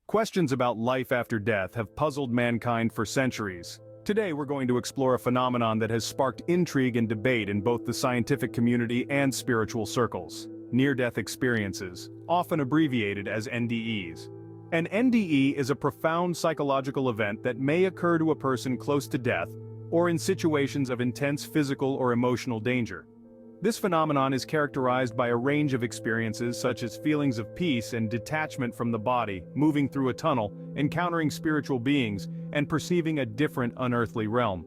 Questions about life after death have puzzled mankind for centuries. Today we're going to explore a phenomenon that has sparked intrigue and debate in both the scientific community and spiritual circles: near-death experiences, often abbreviated as NDEs. An NDE is a profound psychological event that may occur to a person close to death or in situations of intense physical or emotional danger. This phenomenon is characterized by a range of experiences such as feelings of peace and detachment from the body, moving through a tunnel, encountering spiritual beings, and perceiving a different unearthly realm.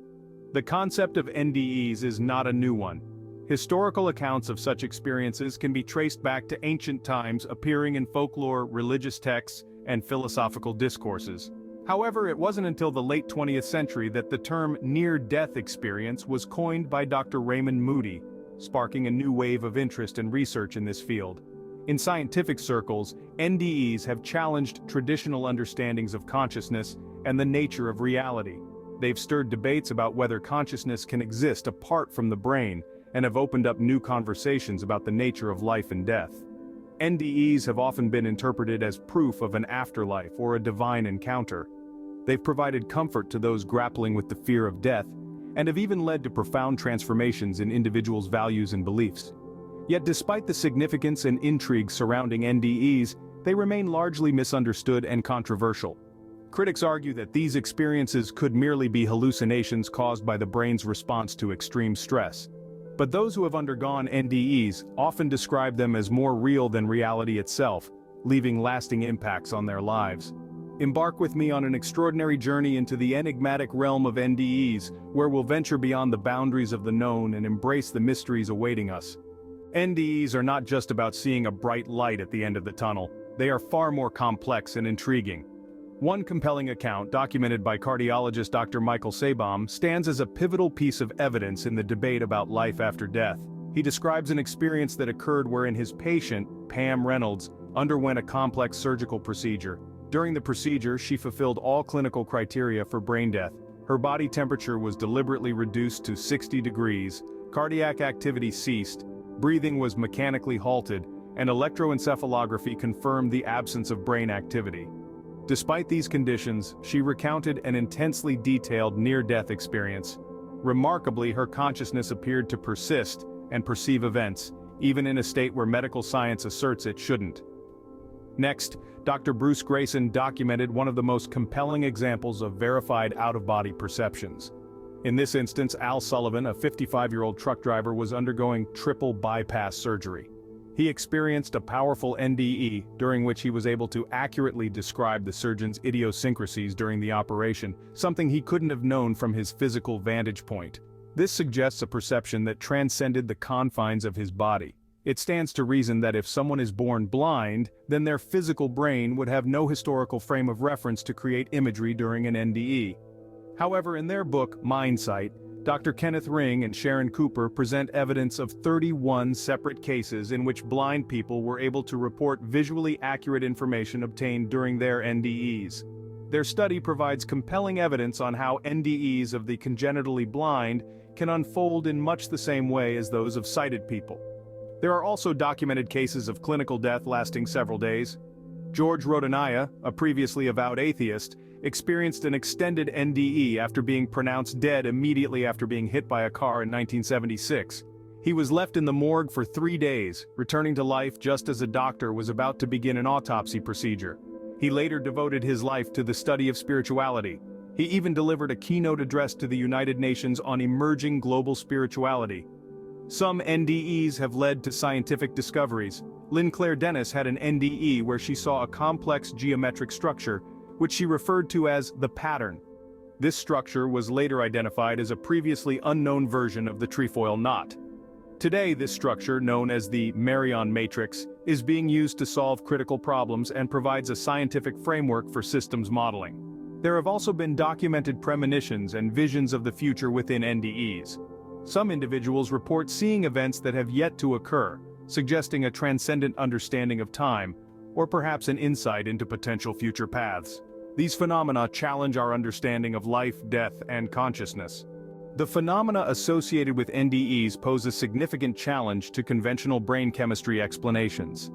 The concept of NDEs is not a new one. Historical accounts of such experiences can be traced back to ancient times, appearing in folklore, religious texts, and philosophical discourses. However, it wasn't until the late 20th century that the term near-death experience was coined by Dr. Raymond Moody, sparking a new wave of interest and research in this field. In scientific circles, NDEs have challenged traditional understandings of consciousness and the nature of reality. They've stirred debates about whether consciousness can exist apart from the brain, and have opened up new conversations about the nature of life and death. NDEs have often been interpreted as proof of an afterlife or a divine encounter. They've provided comfort to those grappling with the fear of death, and have even led to profound transformations in individuals' values and beliefs. Yet despite the significance and intrigue surrounding NDEs, they remain largely misunderstood and controversial. Critics argue that these experiences could merely be hallucinations caused by the brain's response to extreme stress. But those who have undergone NDEs often describe them as more real than reality itself, leaving lasting impacts on their lives. Embark with me on an extraordinary journey into the enigmatic realm of NDEs, where we'll venture beyond the boundaries of the known and embrace the mysteries awaiting us. NDEs are not just about seeing a bright light at the end of the tunnel. They are far more complex and intriguing. One compelling account, documented by cardiologist Dr. Michael Sabom, stands as a pivotal piece of evidence in the debate about life after death. He describes an experience that occurred wherein his patient, Pam Reynolds, underwent a complex surgical procedure. During the procedure, she fulfilled all clinical criteria for brain death. Her body temperature was deliberately reduced to 60 degrees, cardiac activity ceased, breathing was mechanically halted, and electroencephalography confirmed the absence of brain activity. Despite these conditions, she recounted an intensely detailed near-death experience. Remarkably, her consciousness appeared to persist and perceive events, even in a state where medical science asserts it shouldn't. Next, Dr. Bruce Grayson documented one of the most compelling examples of verified out-of-body perceptions. In this instance, Al Sullivan, a 55-year-old truck driver, was undergoing triple bypass surgery. He experienced a powerful NDE, during which he was able to accurately describe the surgeon's idiosyncrasies during the operation, something he couldn't have known from his physical vantage point. This suggests a perception that transcended the confines of his body. It stands to reason that if someone is born blind, then their physical brain would have no historical frame of reference to create imagery during an NDE. However, in their book, Mindsight, Dr. Kenneth Ring and Sharon Cooper present evidence of 31 separate cases in which blind people were able to report visually accurate information obtained during their NDEs. Their study provides compelling evidence on how NDEs of the congenitally blind can unfold in much the same way as those of sighted people. There are also documented cases of clinical death lasting several days. George Rodanaya, a previously avowed atheist, experienced an extended NDE after being pronounced dead immediately after being hit by a car in 1976. He was left in the morgue for 3 days, returning to life just as a doctor was about to begin an autopsy procedure. He later devoted his life to the study of spirituality. He even delivered a keynote address to the United Nations on emerging global spirituality. Some NDEs have led to scientific discoveries. Lynn Claire Dennis had an NDE where she saw a complex geometric structure, which she referred to as the pattern. This structure was later identified as a previously unknown version of the trefoil knot. Today, this structure, known as the Marion matrix, is being used to solve critical problems and provides a scientific framework for systems modeling. There have also been documented premonitions and visions of the future within NDEs. Some individuals report seeing events that have yet to occur, suggesting a transcendent understanding of time, or perhaps an insight into potential future paths. These phenomena challenge our understanding of life, death, and consciousness. The phenomena associated with NDEs pose a significant challenge to conventional brain chemistry explanations.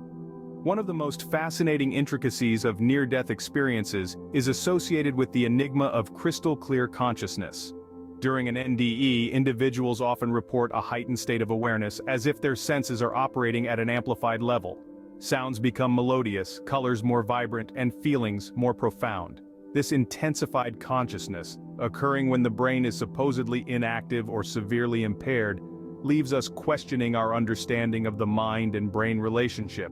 One of the most fascinating intricacies of near-death experiences is associated with the enigma of crystal-clear consciousness. During an NDE, individuals often report a heightened state of awareness as if their senses are operating at an amplified level. Sounds become melodious, colors more vibrant, and feelings more profound. This intensified consciousness, occurring when the brain is supposedly inactive or severely impaired, leaves us questioning our understanding of the mind and brain relationship.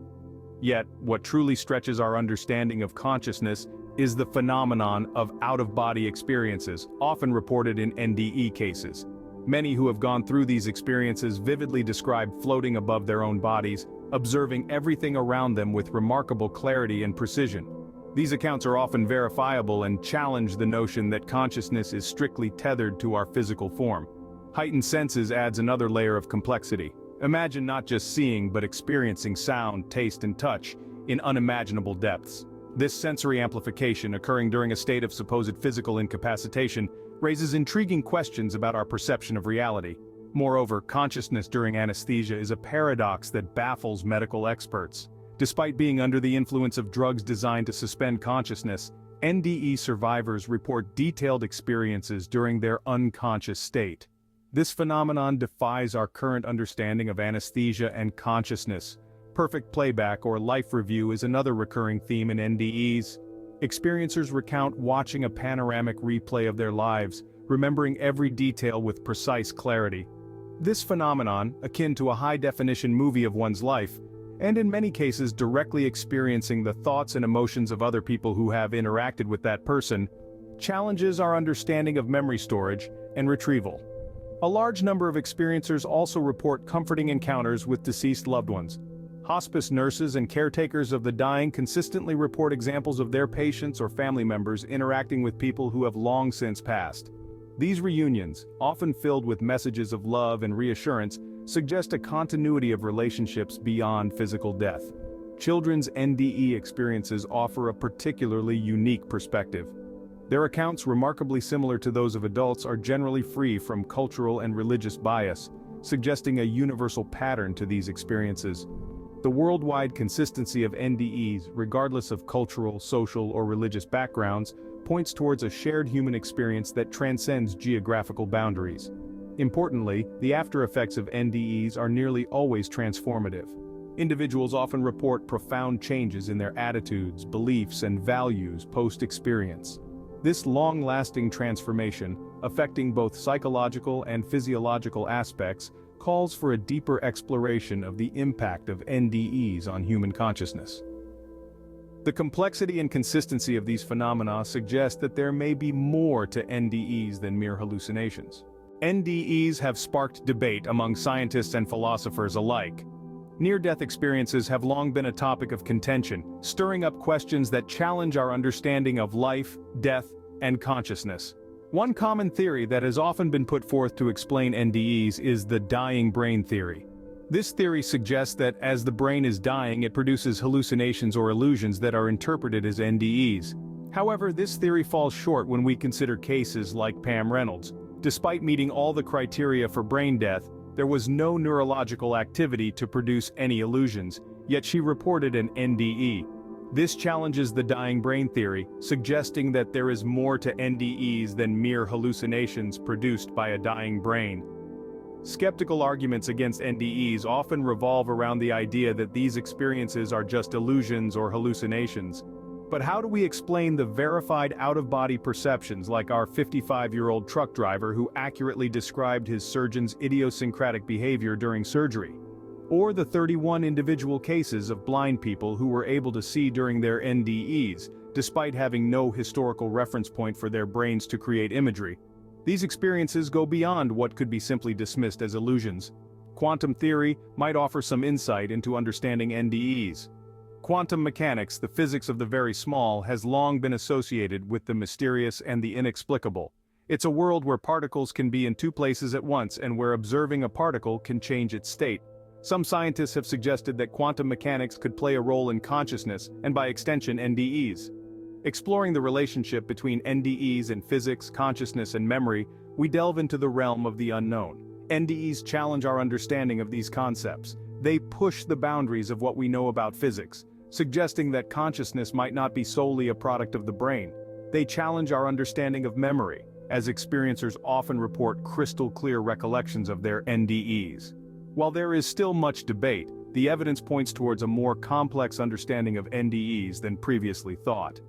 Yet, what truly stretches our understanding of consciousness is the phenomenon of out-of-body experiences, often reported in NDE cases. Many who have gone through these experiences vividly describe floating above their own bodies, observing everything around them with remarkable clarity and precision. These accounts are often verifiable and challenge the notion that consciousness is strictly tethered to our physical form. Heightened senses adds another layer of complexity. Imagine not just seeing but experiencing sound, taste, and touch in unimaginable depths. This sensory amplification, occurring during a state of supposed physical incapacitation, raises intriguing questions about our perception of reality. Moreover, consciousness during anesthesia is a paradox that baffles medical experts. Despite being under the influence of drugs designed to suspend consciousness, NDE survivors report detailed experiences during their unconscious state. This phenomenon defies our current understanding of anesthesia and consciousness. Perfect playback or life review is another recurring theme in NDEs. Experiencers recount watching a panoramic replay of their lives, remembering every detail with precise clarity. This phenomenon, akin to a high-definition movie of one's life, and in many cases directly experiencing the thoughts and emotions of other people who have interacted with that person, challenges our understanding of memory storage and retrieval. A large number of experiencers also report comforting encounters with deceased loved ones. Hospice nurses and caretakers of the dying consistently report examples of their patients or family members interacting with people who have long since passed. These reunions, often filled with messages of love and reassurance, suggest a continuity of relationships beyond physical death. Children's NDE experiences offer a particularly unique perspective. Their accounts, remarkably similar to those of adults, are generally free from cultural and religious bias, suggesting a universal pattern to these experiences. The worldwide consistency of NDEs, regardless of cultural, social, or religious backgrounds, points towards a shared human experience that transcends geographical boundaries. Importantly, the after-effects of NDEs are nearly always transformative. Individuals often report profound changes in their attitudes, beliefs, and values post-experience. This long-lasting transformation, affecting both psychological and physiological aspects, calls for a deeper exploration of the impact of NDEs on human consciousness. The complexity and consistency of these phenomena suggest that there may be more to NDEs than mere hallucinations. NDEs have sparked debate among scientists and philosophers alike. Near-death experiences have long been a topic of contention, stirring up questions that challenge our understanding of life, death, and consciousness. One common theory that has often been put forth to explain NDEs is the dying brain theory. This theory suggests that as the brain is dying, it produces hallucinations or illusions that are interpreted as NDEs. However, this theory falls short when we consider cases like Pam Reynolds. Despite meeting all the criteria for brain death, there was no neurological activity to produce any illusions, yet she reported an NDE. This challenges the dying brain theory, suggesting that there is more to NDEs than mere hallucinations produced by a dying brain. Skeptical arguments against NDEs often revolve around the idea that these experiences are just illusions or hallucinations. But how do we explain the verified out-of-body perceptions like our 55-year-old truck driver who accurately described his surgeon's idiosyncratic behavior during surgery? Or the 31 individual cases of blind people who were able to see during their NDEs, despite having no historical reference point for their brains to create imagery? These experiences go beyond what could be simply dismissed as illusions. Quantum theory might offer some insight into understanding NDEs. Quantum mechanics, the physics of the very small, has long been associated with the mysterious and the inexplicable. It's a world where particles can be in two places at once and where observing a particle can change its state. Some scientists have suggested that quantum mechanics could play a role in consciousness, and by extension NDEs. Exploring the relationship between NDEs and physics, consciousness, and memory, we delve into the realm of the unknown. NDEs challenge our understanding of these concepts. They push the boundaries of what we know about physics, suggesting that consciousness might not be solely a product of the brain. They challenge our understanding of memory, as experiencers often report crystal-clear recollections of their NDEs. While there is still much debate, the evidence points towards a more complex understanding of NDEs than previously thought.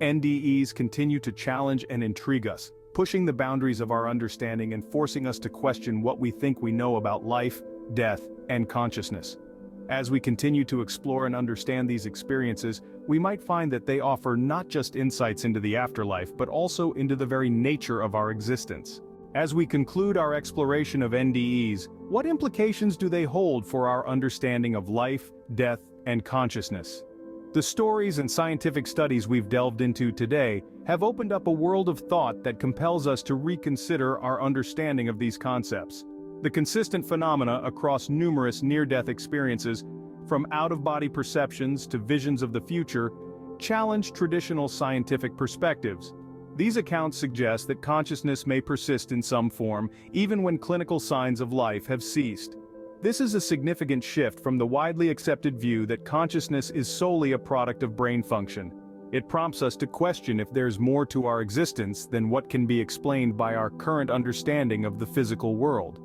NDEs continue to challenge and intrigue us, pushing the boundaries of our understanding and forcing us to question what we think we know about life, death, and consciousness. As we continue to explore and understand these experiences, we might find that they offer not just insights into the afterlife but also into the very nature of our existence. As we conclude our exploration of NDEs, what implications do they hold for our understanding of life, death, and consciousness? The stories and scientific studies we've delved into today have opened up a world of thought that compels us to reconsider our understanding of these concepts. The consistent phenomena across numerous near-death experiences, from out-of-body perceptions to visions of the future, challenge traditional scientific perspectives. These accounts suggest that consciousness may persist in some form, even when clinical signs of life have ceased. This is a significant shift from the widely accepted view that consciousness is solely a product of brain function. It prompts us to question if there's more to our existence than what can be explained by our current understanding of the physical world.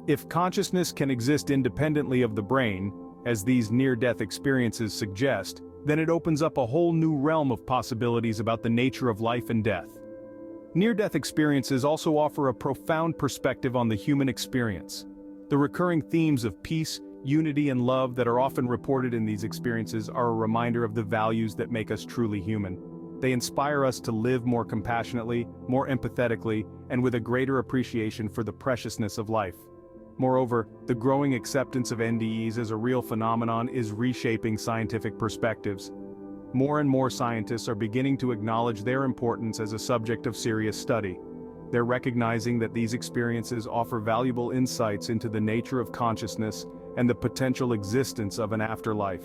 If consciousness can exist independently of the brain, as these near-death experiences suggest, then it opens up a whole new realm of possibilities about the nature of life and death. Near-death experiences also offer a profound perspective on the human experience. The recurring themes of peace, unity, and love that are often reported in these experiences are a reminder of the values that make us truly human. They inspire us to live more compassionately, more empathetically, and with a greater appreciation for the preciousness of life. Moreover, the growing acceptance of NDEs as a real phenomenon is reshaping scientific perspectives. More and more scientists are beginning to acknowledge their importance as a subject of serious study. They're recognizing that these experiences offer valuable insights into the nature of consciousness and the potential existence of an afterlife.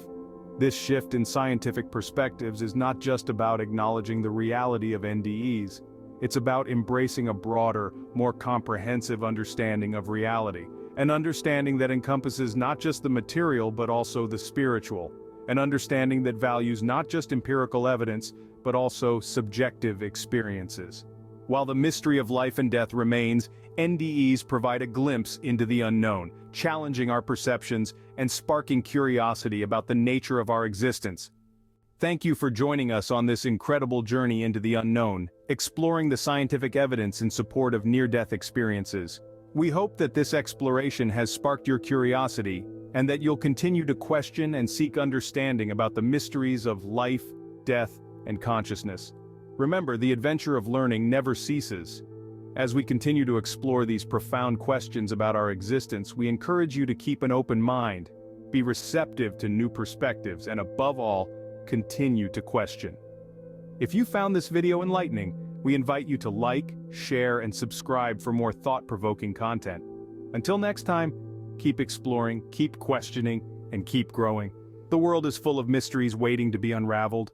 This shift in scientific perspectives is not just about acknowledging the reality of NDEs. It's about embracing a broader, more comprehensive understanding of reality. An understanding that encompasses not just the material but also the spiritual. An understanding that values not just empirical evidence, but also subjective experiences. While the mystery of life and death remains, NDEs provide a glimpse into the unknown, challenging our perceptions and sparking curiosity about the nature of our existence. Thank you for joining us on this incredible journey into the unknown, exploring the scientific evidence in support of near-death experiences. We hope that this exploration has sparked your curiosity, and that you'll continue to question and seek understanding about the mysteries of life, death, and consciousness. Remember, the adventure of learning never ceases. As we continue to explore these profound questions about our existence, we encourage you to keep an open mind, be receptive to new perspectives, and above all, continue to question. If you found this video enlightening, we invite you to like, share, and subscribe for more thought-provoking content. Until next time, keep exploring, keep questioning, and keep growing. The world is full of mysteries waiting to be unraveled.